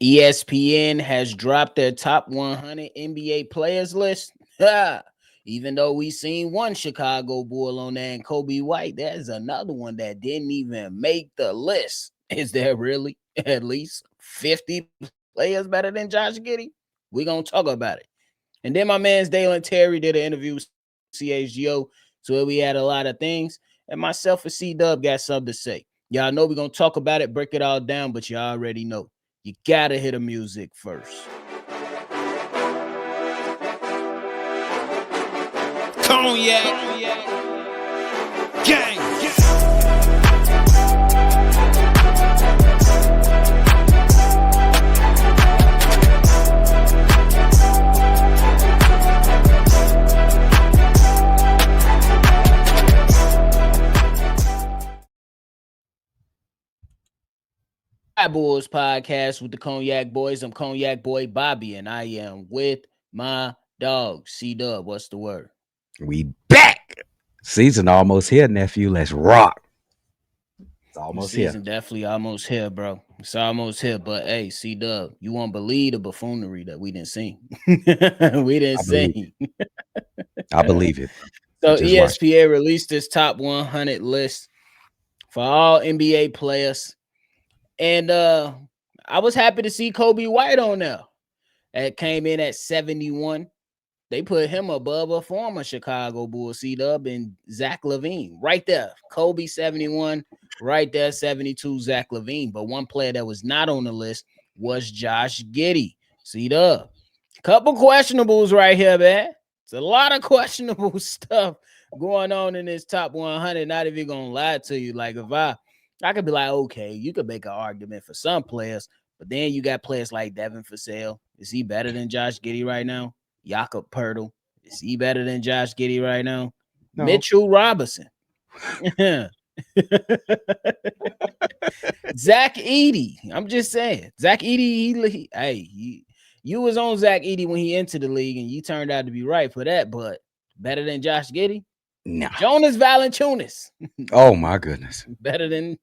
ESPN has dropped their top 100 NBA players list. Even though we seen one Chicago Bull on there and Kobe White, there's another one that didn't even make the list. Is there really at least 50 players better than Josh Giddey? We're going to talk about it. And then my man's Dalen Terry did an interview with CHGO, so we had a lot of things. And myself and C-Dub got something to say. Y'all know we're going to talk about it, break it all down, but y'all already know. You gotta hit the music first. Cognac, gang. Bulls podcast with the Cognac Boys. I'm Cognac Boy Bobby, and I am with my dog, C-Dub. What's the word? We back. Season almost here, nephew. Let's rock. It's almost here. Season definitely almost here, bro. It's almost here. But hey, C-Dub, you won't believe the buffoonery that we didn't see. We didn't see. I believe it. So ESPN released this top 100 list for all NBA players. And I was happy to see Kobe White on there. That came in at 71. They put him above a former Chicago Bulls, C-Dub, and Zach LaVine. Right there. Kobe 71, right there, 72, Zach LaVine. But one player that was not on the list was Josh Giddey. C-Dub. Couple questionables right here, man. It's a lot of questionable stuff going on in this top 100. Not even gonna lie to you. Like, if I could be like, okay, you could make an argument for some players, but then you got players like Devin Vassell. Is he better than Josh Giddey right now? Jakob Poeltl. Is he better than Josh Giddey right now? No. Mitchell Robinson. Zach Edey. I'm just saying. Zach Edey, you was on Zach Edey when he entered the league, and you turned out to be right for that, but better than Josh Giddey? No. Jonas Valanciunas. Oh, my goodness. Better than...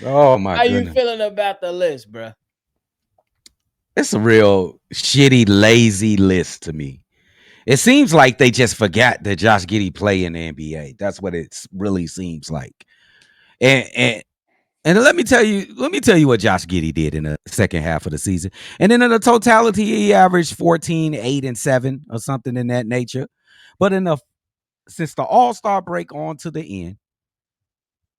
Oh, my How goodness. You feeling about the list, bro? It's a real shitty, lazy list to me. It seems like they just forgot that Josh Giddey play in the NBA. That's what it really seems like. And let me tell you what Josh Giddey did in the second half of the season. And then in the totality, he averaged 14, 8, and 7 or something in that nature. But since the All-Star break on to the end,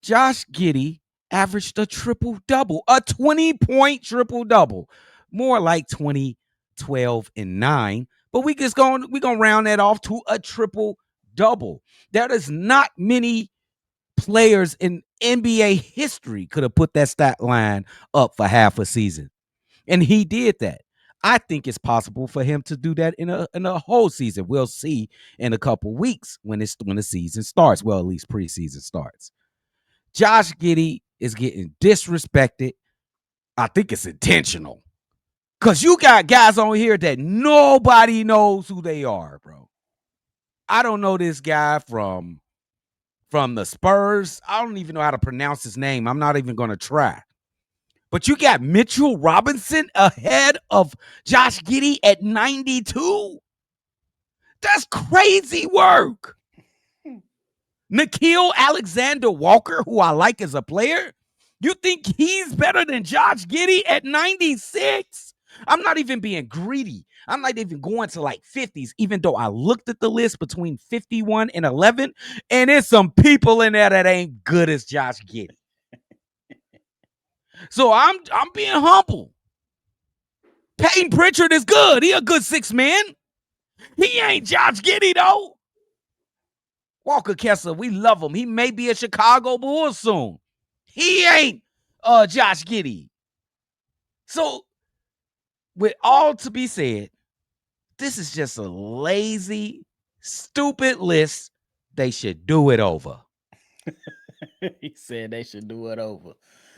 Josh Giddey averaged a triple-double, a 20-point triple-double. More like 20, 12, and 9. But we're going to round that off to a triple-double. There is not many players in NBA history could have put that stat line up for half a season. And he did that. I think it's possible for him to do that in a whole season. We'll see in a couple weeks when the season starts. Well, at least preseason starts. Josh Giddey is getting disrespected. I think it's intentional. Because you got guys on here that nobody knows who they are, bro. I don't know this guy from the Spurs. I don't even know how to pronounce his name. I'm not even going to try. But you got Mitchell Robinson ahead of Josh Giddey at 92? That's crazy work. Nickeil Alexander-Walker, who I like as a player, you think he's better than Josh Giddey at 96? I'm not even being greedy. I'm not even going to like 50s, even though I looked at the list between 51 and 11, and there's some people in there that ain't good as Josh Giddey. So I'm being humble. Peyton Pritchard is good. He a good 6 man. He ain't Josh Giddey, though. Walker Kessler, we love him. He may be a Chicago Bull soon. He ain't Josh Giddey. So, with all to be said, this is just a lazy, stupid list. They should do it over. He said they should do it over.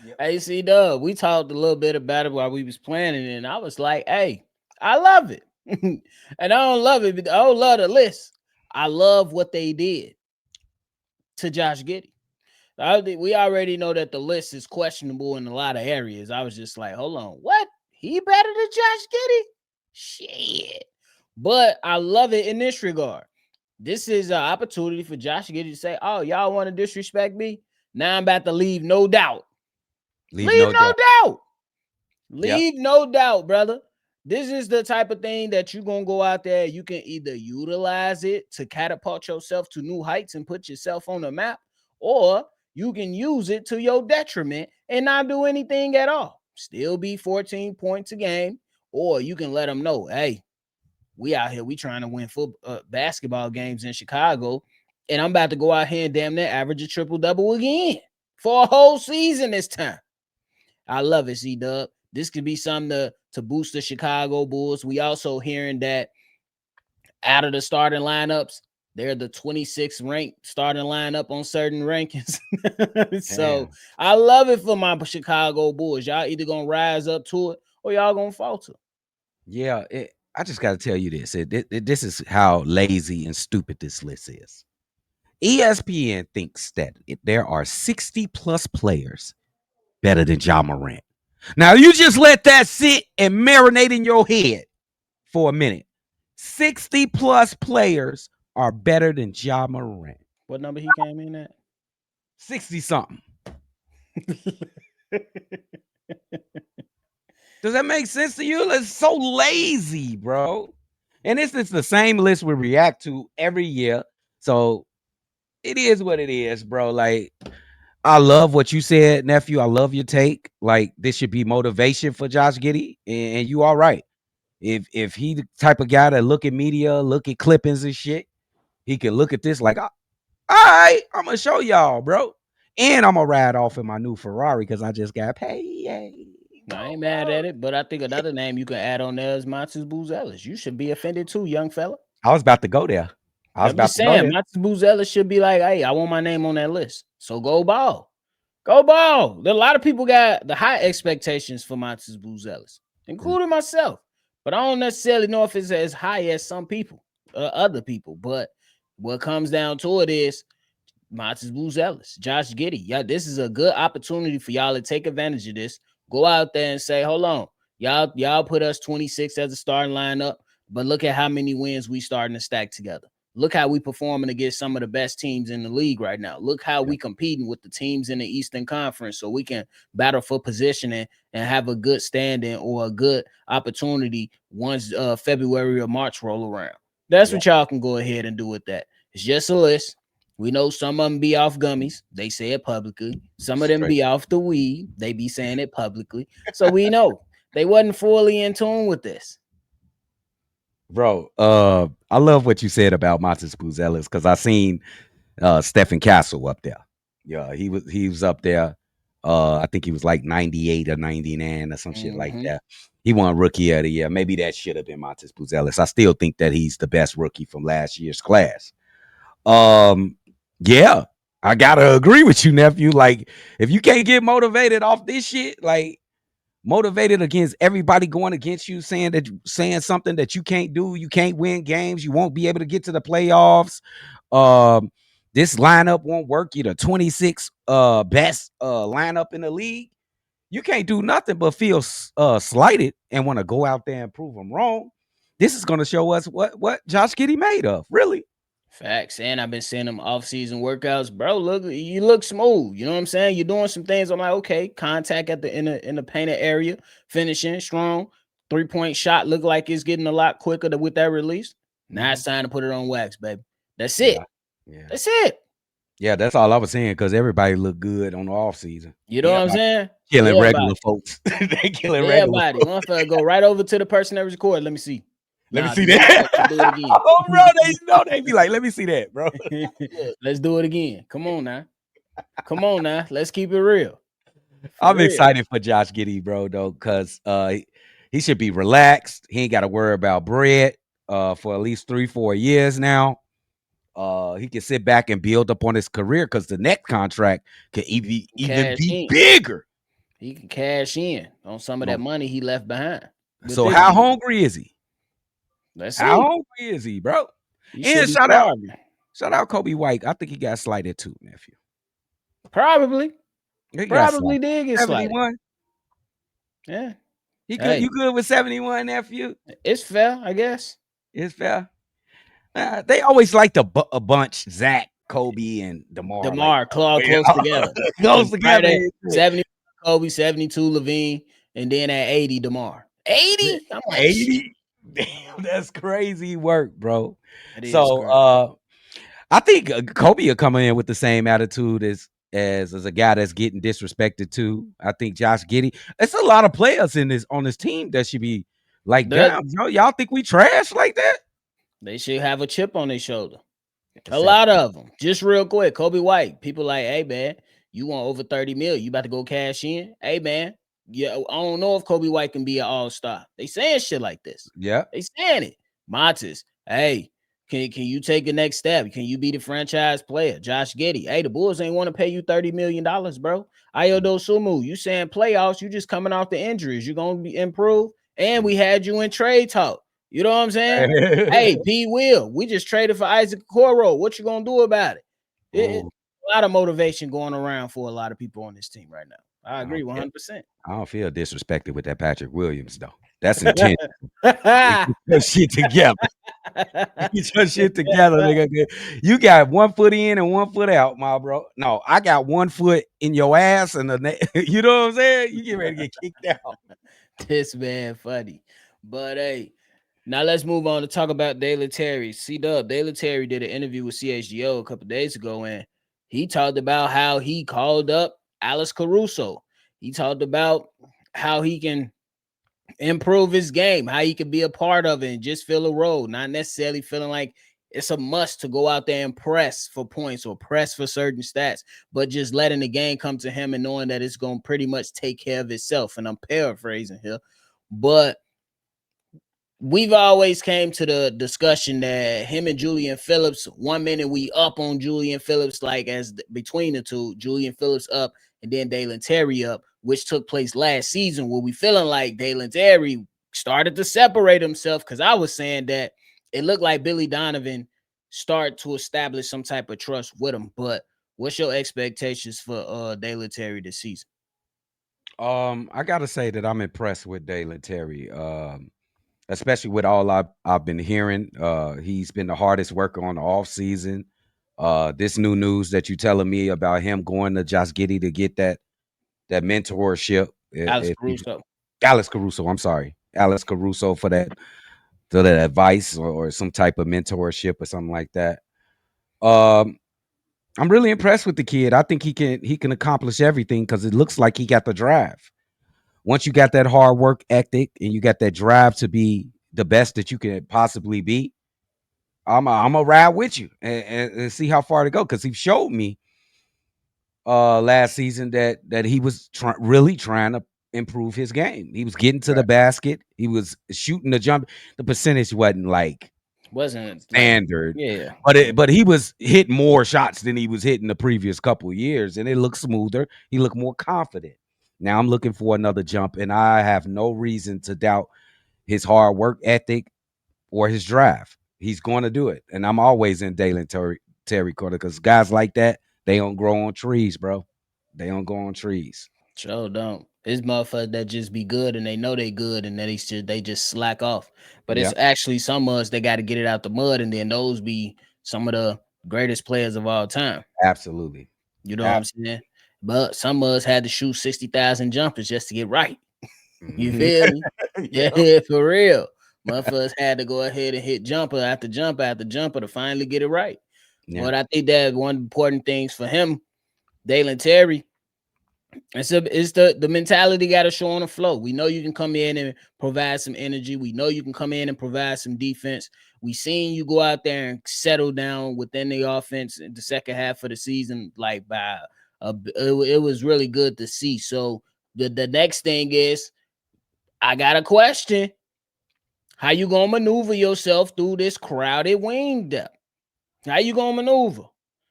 Yep. Hey, C-Dub, we talked a little bit about it while we was planning, and I was like, hey, I love it. And I don't love it, but I don't love the list. I love what they did to Josh Giddey. We already know that the list is questionable in a lot of areas. I was just like, hold on, what? he better than Josh Giddey? Shit. But I love it in this regard. This is an opportunity for Josh Giddey to say, oh, y'all want to disrespect me? Now I'm about to leave no doubt. Leave Leave no no doubt. doubt. Yep. Leave no doubt, brother. This is the type of thing that you're going to go out there. You can either utilize it to catapult yourself to new heights and put yourself on the map, or you can use it to your detriment and not do anything at all. Still be 14 points a game, or you can let them know, hey, we out here, we trying to win basketball games in Chicago, and I'm about to go out here and damn near average a triple-double again for a whole season this time. I love it, C-Dub. This could be something to boost the Chicago Bulls. We also hearing that out of the starting lineups, they're the 26th ranked starting lineup on certain rankings. So I love it for my Chicago Bulls. Y'all either gonna rise up to it or y'all gonna falter. Yeah, I just got to tell you this. This is how lazy and stupid this list is. ESPN thinks that there are 60 plus players better than Ja Morant. Now, you just let that sit and marinate in your head for a minute. 60 plus players are better than Ja Morant. What number he came in at? 60 something. Does that make sense to you? It's so lazy, bro. And it's the same list we react to every year. So it is what it is, bro. Like, I love what you said, nephew. I love your take. Like, this should be motivation for Josh Giddey. And you all right. If he the type of guy that look at media, look at clippings and shit, he can look at this like, all right, I'm gonna show y'all, bro. And I'm gonna ride off in my new Ferrari because I just got paid. I ain't mad at it, but I think another name you can add on there is Montes Buzelis. You should be offended too, young fella. I was about to go there. I'm just saying, Montes Buzelis should be like, hey, I want my name on that list. So go ball. Go ball. A lot of people got the high expectations for Montes Buzelis, including myself. But I don't necessarily know if it's as high as some people, other people. But what comes down to it is Montes Buzelis, Josh Giddey. Yeah, this is a good opportunity for y'all to take advantage of this. Go out there and say, hold on, y'all put us 26 as a starting lineup, but look at how many wins we starting to stack together. Look how we performing against some of the best teams in the league right now. Look how we competing with the teams in the Eastern Conference, so we can battle for positioning and have a good standing or a good opportunity once February or March roll around. That's what y'all can go ahead and do with that. It's just a list. We know some of them be off gummies. They say it publicly. Some of them be off the weed. They be saying it publicly. So we know they wasn't fully in tune with this. Bro, I love what you said about Montes Buzelis because I seen Stephen Castle up there. Yeah, he was up there. I think he was like 98 or 99 or some shit like that. He won Rookie of the Year. Maybe that should have been Montes Buzelis. I still think that he's the best rookie from last year's class. Yeah, I gotta agree with you, nephew. Like, if you can't get motivated off this shit, like motivated against everybody going against you, saying something that you can't do, you can't win games, you won't be able to get to the playoffs. This lineup won't work. You're the 26 best lineup in the league. You can't do nothing but feel slighted and want to go out there and prove them wrong. This is going to show us what Josh Giddey made of, really. Facts. And I've been seeing them off-season workouts. Bro, you look smooth. You know what I'm saying? You're doing some things. I'm like, okay, contact at the in the painted area, finishing strong. 3-point shot look like it's getting a lot quicker with that release. Now it's time to put it on wax, baby. That's it. Yeah. That's it. Yeah, that's all I was saying because everybody looked good on the off season. You know what I'm saying? Killing regular folks. They killing regular folks. One fella go right over to the person that was recording. Let me see. Let me see that. Do it again. Oh, bro, they know they be like, let me see that, bro. Let's do it again. Come on now. Come on now. Let's keep it real. I'm excited for Josh Giddey, bro, though, because he should be relaxed. He ain't got to worry about bread for at least 3-4 years now. He can sit back and build up on his career because the next contract can even be bigger. He can cash in on some of that money he left behind. So how hungry is he? Let's see. How hungry is he, bro? And shout out Kobe White. I think he got slighted too, nephew. Probably did get 71. Yeah. He good. Hey, You good with 71, nephew? it's fair, I guess. It's fair. They always like to a bunch Zach, Kobe, and Demar. Like, DeMar, oh, Claw yeah, close together. goes Right together. at 70 Kobe, 72 Levine, and then at 80 DeMar. 80? I'm like, shit. 80. Damn, that's crazy work, bro. It is So great. I think Kobe will come in with the same attitude as a guy that's getting disrespected too. I think Josh Giddey. It's a lot of players in this on this team that should be like, That damn, y'all think we trash like that? they should have a chip on their shoulder. A Except lot of them. Just real quick, Kobe White. People like, hey man, you want over 30 mil? You about to go cash in? Hey man, yeah, I don't know if Kobe White can be an all-star. They saying shit like this. yeah. They saying it. Matis, hey, can you take the next step? Can you be the franchise player? Josh Giddey, hey, the Bulls ain't want to pay you $30 million, bro. Ayodo Sumu, you saying playoffs? You just coming off the injuries. You gonna be improved? And we had you in trade talk. You know what I'm saying? Hey, P. Will, we just traded for Isaac Okoro. What you gonna do about it? It's Ooh, a lot of motivation going around for a lot of people on this team right now. I I agree don't feel 100%. I don't feel disrespected with that Patrick Williams though. That's intense. Get your shit together. Get your shit together, nigga. You got 1 foot in and 1 foot out, my bro. No, I got 1 foot in your ass and you know what I'm saying? You get ready to get kicked out. This man funny. But hey, now let's move on to talk about Daly Terry. C-Dub, Daly Terry did an interview with CHGO a couple days ago, and he talked about how he called up Alex Caruso. He talked about how he can improve his game, how he can be a part of it and just fill a role, not necessarily feeling like it's a must to go out there and press for points or press for certain stats, but just letting the game come to him and knowing that it's going to pretty much take care of itself. And I'm paraphrasing here, but we've always came to the discussion that him and Julian Phillips, 1 minute we up on Julian Phillips, like as between the two, Julian Phillips up and then Dalen Terry up, which took place last season where we feeling like Dalen Terry started to separate himself because I was saying that it looked like Billy Donovan started to establish some type of trust with him. But what's your expectations for Dalen Terry this season? I gotta say that I'm impressed with Dalen Terry. Especially with all I've been hearing. He's been the hardest worker on the off season. This new news that you telling me about him going to Josh Giddey to get that mentorship. Alex Caruso. Alex Caruso, I'm sorry. Alex Caruso for that advice or some type of mentorship or something like that. Um, I'm really impressed with the kid. I think he can accomplish everything because it looks like he got the drive. Once you got that hard work ethic and you got that drive to be the best that you can possibly be, I'm a ride with you and see how far to go. Because he showed me last season that he was really trying to improve his game. He was getting to the basket. He was shooting the jump. The percentage wasn't like Wasn't like, standard, yeah. but he was hitting more shots than he was hitting the previous couple of years, and it looked smoother. He looked more confident. Now I'm looking for another jump, and I have no reason to doubt his hard work ethic or his drive. He's going to do it, and I'm always in Dalen Terry corner because guys like that, they don't grow on trees, bro. They don't go on trees. Sure don't. It's motherfuckers that just be good and they know they good and then they just slack off. But Yeah, it's actually some of us that got to get it out the mud, and then those be some of the greatest players of all time. absolutely. You know what Ab- I'm saying? But some of us had to shoot 60,000 jumpers just to get right. You Mhm. feel me? Yeah, Yeah, for real. Motherfuckers had to go ahead and hit jumper after jumper after jumper to finally get it right. yeah, But I think that one important things for him, Dalen Terry, it's the mentality got to show on the flow. We know you can come in and provide some energy. We know you can come in and provide some defense. We seen you go out there and settle down within the offense in the second half of the season. Like it was really good to see. So the next thing is, I got a question. How you gonna maneuver yourself through this crowded wing depth? How you gonna maneuver?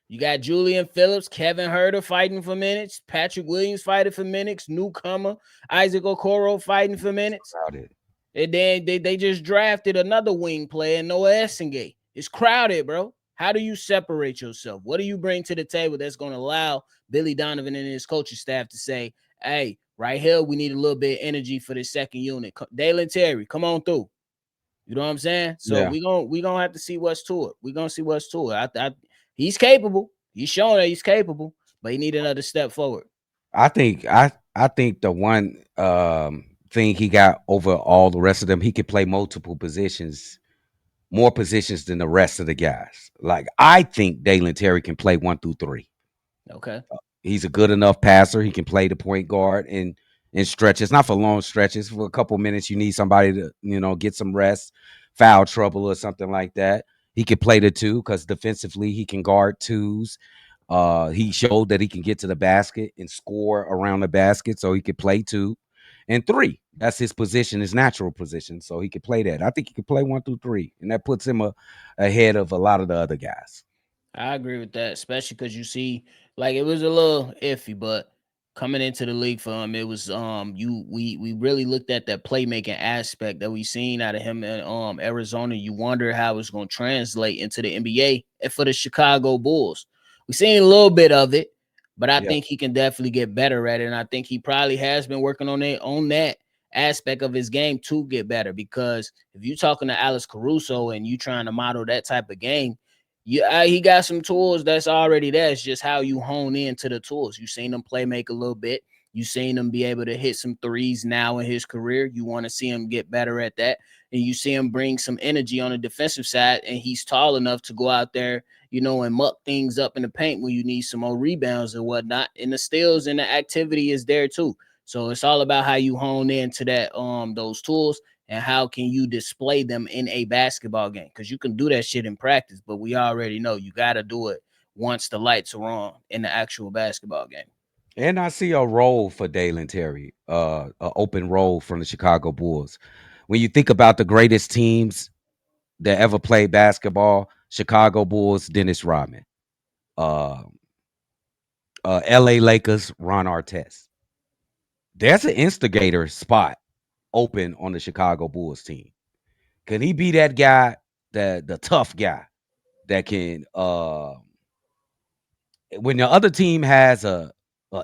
You got Julian Phillips, Kevin Herter fighting for minutes, Patrick Williams fighting for minutes, newcomer Isaac Okoro fighting for minutes. crowded. And then they just drafted another wing player, Noah Essengate. It's crowded, bro. How do you separate yourself? What do you bring to the table that's going to allow Billy Donovan and his coaching staff to say, hey, right here, we need a little bit of energy for the second unit. Dalen Terry, come on through. You know what I'm saying? So Yeah. we gonna have to see what's to it. We're gonna see what's to it. He's capable. He's showing that he's capable, but he need another step forward. I think the one thing he got over all the rest of them, he could play multiple positions, more positions than the rest of the guys. Like I think Dalen Terry can play 1 through 3. Okay. He's a good enough passer. He can play the point guard in stretches, not for long stretches. For a couple minutes, you need somebody to get some rest, foul trouble or something like that. He can play the two because defensively he can guard twos. He showed that he can get to the basket and score around the basket, so he could play 2 and 3. That's his position, his natural position. So he could play that. I think he could play 1 through 3, and that puts him ahead of a lot of the other guys. I agree with that, especially because you see, like it was a little iffy, but coming into the league for him, it was we really looked at that playmaking aspect that we seen out of him in Arizona. You wonder how it's going to translate into the NBA and for the Chicago Bulls. We seen a little bit of it, but I Yeah. think he can definitely get better at it, and I think he probably has been working on that aspect of his game to get better. Because if you're talking to Alex Caruso and you trying to model that type of game, yeah, he got some tools that's already there. It's just how you hone into the tools. You seen him play make a little bit. You seen him be able to hit some threes now in his career. You want to see him get better at that. And you see him bring some energy on the defensive side. And he's tall enough to go out there, and muck things up in the paint when you need some more rebounds and whatnot. And the steals and the activity is there too. So it's all about how you hone into that those tools and how can you display them in a basketball game, because you can do that shit in practice, but we already know you got to do it once the lights are on in the actual basketball game. And I see a role for Dalen Terry, an open role from the Chicago Bulls. When you think about the greatest teams that ever played basketball, Chicago Bulls, Dennis Rodman, uh, L.A. Lakers, Ron Artest. There's an instigator spot open on the Chicago Bulls team. Can he be that guy, the tough guy that can when the other team has a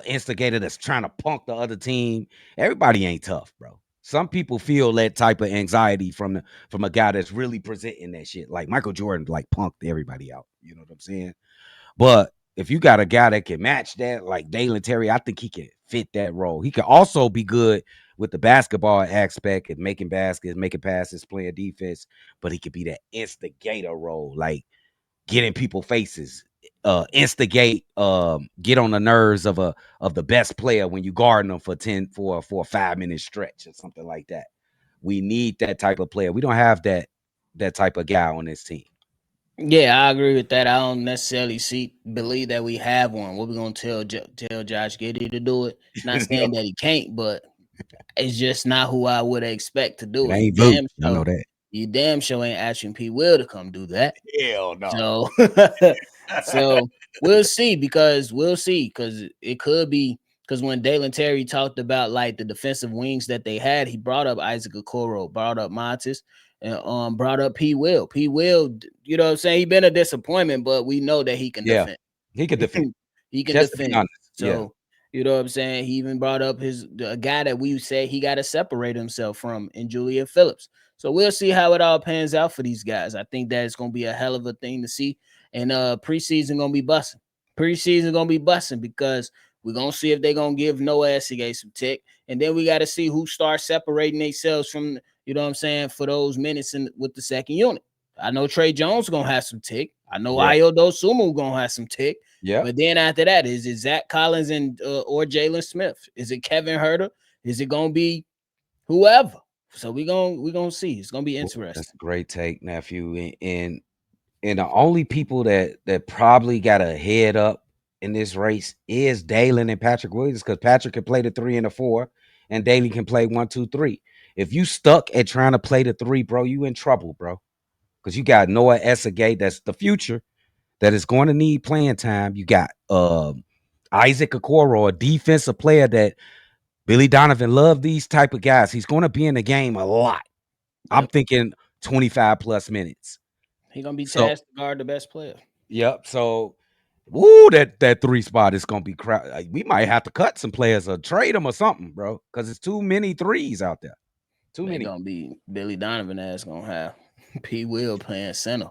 instigator that's trying to punk the other team, everybody ain't tough, bro. Some people feel that type of anxiety from a guy that's really presenting that shit. Like Michael Jordan, like punked everybody out. You know what I'm saying? But if you got a guy that can match that, like Dalen Terry, I think he can fit that role. He can also be good with the basketball aspect and making baskets, making passes, playing defense, but he could be that instigator role, like get in people's faces, instigate, get on the nerves of the best player when you guard them for a 5 minute stretch or something like that. We need that type of player. We don't have that type of guy on this team. Yeah, I agree with that. I don't necessarily believe that we have one. What we gonna tell Josh Giddey to do it? Not saying No, that he can't, but it's just not who I would expect to it do it. ain't Voot. I know that. You damn sure ain't asking P. Will to come do that. Hell no. So, so we'll see because it could be because when Dalen Terry talked about like the defensive wings that they had, he brought up Isaac Okoro, brought up Montes, and brought up P. Will. P. Will, you know what I'm saying? He been a disappointment, but we know that he can Yeah, defend. he could defend. He can Just to be defend. honest. Yeah. So you know what I'm saying? He even brought up a guy that we say he got to separate himself from in Julian Phillips. So we'll see how it all pans out for these guys. I think that it's gonna be a hell of a thing to see. And preseason gonna be busting. Preseason gonna be busting because we're gonna see if they're gonna give Noah Essig some tick. And then we gotta see who starts separating themselves from, you know what I'm saying, for those minutes with the second unit. I know Trey Jones gonna have some tick. I know Yeah. Ayo Dosumu gonna have some tick. Yeah. But then after that, is it Zach Collins and or Jalen Smith? Is it Kevin Herter? Is it gonna be whoever? So we gonna see. It's gonna be Well, that's interesting. a great take, nephew. And the only people that probably got a head up in this race is Dalen and Patrick Williams, because Patrick can play the 3 and the 4, and Dalen can play 1, 2, 3. If you stuck at trying to play the 3, bro, you in trouble, bro. Because you got Noah Essegate, that's the future, that is going to need playing time. You got Isaac Okoro, a defensive player that Billy Donovan loved these type of guys. He's going to be in the game a lot. I'm Yep. thinking 25 plus minutes. He gonna be So tasked to guard the best player. yep. So Ooh, that 3 spot is gonna be crowd. We might have to cut some players or trade them or something, bro, because it's too many threes out there. Too They many. gonna be Billy Donovan ass gonna have P. Will playing center.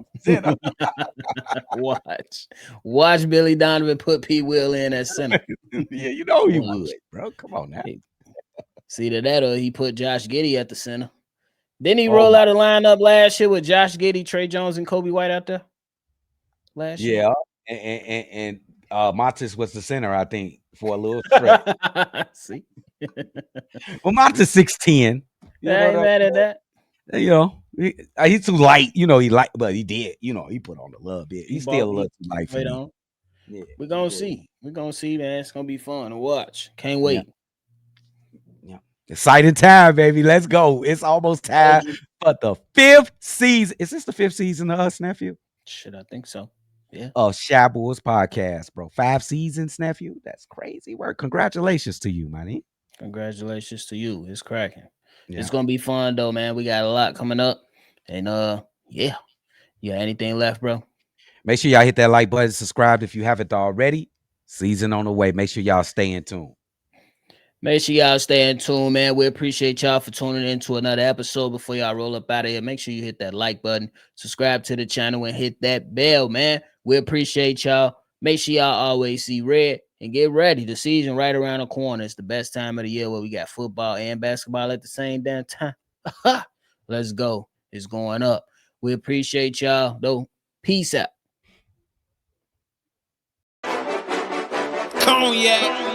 Watch Billy Donovan put P. Will in at center. Yeah, you know he Watch. would, bro. Come on now. See that or he put Josh Giddey at the center. Didn't he Oh roll my, out a lineup last year with Josh Giddey, Trey Jones, and Kobe White out there? Last year. yeah, and Montes was the center, I think, for a little stretch. See, Well, Montes 6'10". You I know ain't what mad at that. you know, he's too light. You know, he light, but he did. You know, he put on a little bit. He He's still bought a he little too light for wait me. on. Yeah, We're he gonna good. see. We're gonna see, man. It's gonna be fun to watch. Can't Yeah, wait. yeah. Exciting time, baby. Let's go. It's almost time for the 5th season. Is this the 5th season of us, nephew? Shit, I think so. Yeah. Shabu's podcast, bro. 5 seasons, nephew. That's crazy work. Congratulations to you, man. Congratulations to you. It's cracking. Yeah. It's gonna be fun though, man. We got a lot coming up. And yeah. Yeah, anything left, bro? Make sure y'all hit that like button, subscribe if you haven't already. Season on the way. Make sure y'all stay in tune. Make sure y'all stay in tune, man. We appreciate y'all for tuning in to another episode. Before y'all roll up out of here, make sure you hit that like button, subscribe to the channel, and hit that bell, man. We appreciate y'all. Make sure y'all always see red and get ready. The season right around the corner. It's the best time of the year where we got football and basketball at the same damn time. Let's go. It's going up. We appreciate y'all, though. Peace out. Cognac.